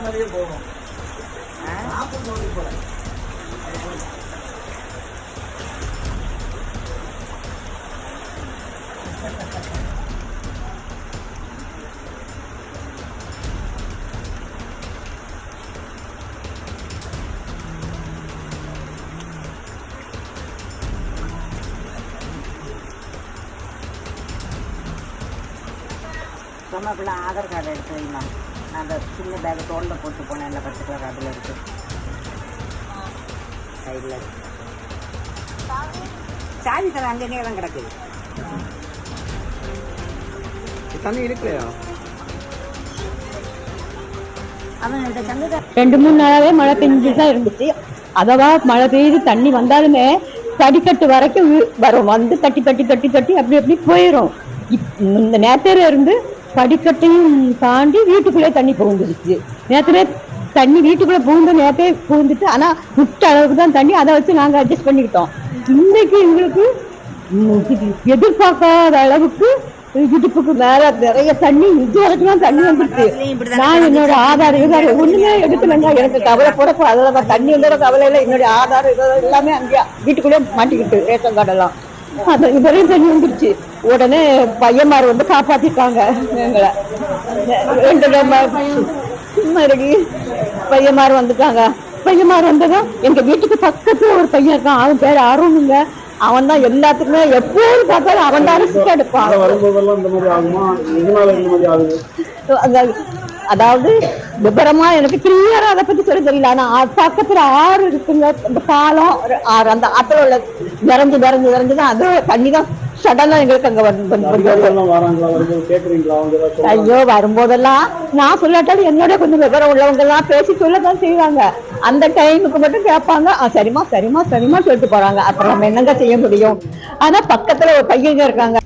மாதிரியே போகும். 40 நோக்கி போறேன். சொன்னக்குள்ள ஆதார் கார்டு எடுத்து வைமா. நான் அந்த சின்ன பேக் தோளில் போட்டு போனேன். இல்லை 10 கலர் அதில் இருக்குது சைடில். சாவி தர அங்கேயே தான் கிடக்குது. தண்ணி இருக்கலையா? அவன் இந்த சங்கத்தை 2-3 நாளாவே மழை பெஞ்சு தான் இருந்துச்சு. அதவா மழை பெய்து தண்ணி வந்தாலுமே படிக்கட்டு வரைக்கும் வரும். வந்து தட்டி தட்டி தட்டி தட்டி அப்படி அப்படி போயிடும். இந்த நேரத்துல இருந்து படிக்கட்டையும் தாண்டி வீட்டுக்குள்ளே தண்ணி புகுந்துருச்சு. நேரத்துல தண்ணி வீட்டுக்குள்ள புகுந்து நேரத்தே புகுந்துட்டு, ஆனா முட்ட அளவுக்கு தான் தண்ணி. அதை வச்சு நாங்க அட்ஜஸ்ட் பண்ணிக்கிட்டோம். இன்னைக்கு எங்களுக்கு எதிர்பார்க்காத அளவுக்கு இடுப்புக்கு மேல நிறைய தண்ணி, இது வரைக்கும் தான் தண்ணி வந்துருச்சு. நான் என்னோட ஆதார் ஒண்ணுமே எடுக்கலங்க. எனக்கு கவலை போடப்போ அதெல்லாம் தண்ணி வந்தோட கவலை இல்லை. என்னுடைய ஆதார் எல்லாமே அங்கேயா வீட்டுக்குள்ளே மாட்டிக்கிட்டு ரேஷன் கார்டெல்லாம் அது இதுவரையும் தண்ணி வந்துருச்சு. உடனே பையன்மார் வந்து காப்பாத்திட்டாங்க எங்களை. 2 சும்மா இருக்கு பையன்மார் வந்துட்டாங்க. பையன்மார் வந்ததும் எங்க வீட்டுக்கு பக்கத்துல ஒரு பையன் இருக்கான். அவன் பேர் அருணுங்க. அவன் தான் எல்லாத்துக்குமே எப்போது பார்த்தாலும் அவன் தான் ரிஸ்க் எடுப்பான். அதாவது விபரமா எனக்கு கிளியரா அதை பத்தி சொல்ல தெரியல. ஆனா பக்கத்துல ஆறு இருக்குங்க. அந்த பாலம் ஆறு, அந்த ஆத்துல உள்ள நிறைஞ்சுதான் அது தண்ணி தான் சடனா எங்களுக்கு அங்க ஐயோ வரும்போதெல்லாம் நான் சொல்லாட்டாலும் என்னோட கொஞ்சம் விவரம் உள்ளவங்க எல்லாம் பேசி சொல்லதான் செய்வாங்க. அந்த டைமுக்கு மட்டும் கேட்பாங்க. சரிமா சரிமா சரிமா சொல்லிட்டு போறாங்க. அப்புறம் நம்ம என்னங்க செய்ய முடியும்? ஆனா பக்கத்துல ஒரு பையங்க இருக்காங்க.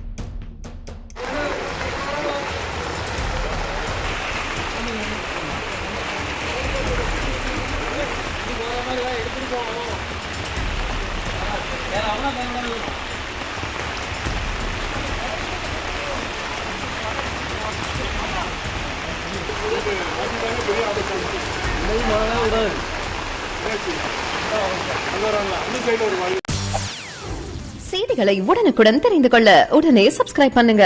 செய்திகளை உடனுக்குடன் தெரிந்து கொள்ள உடனே சப்ஸ்கிரைப் பண்ணுங்க.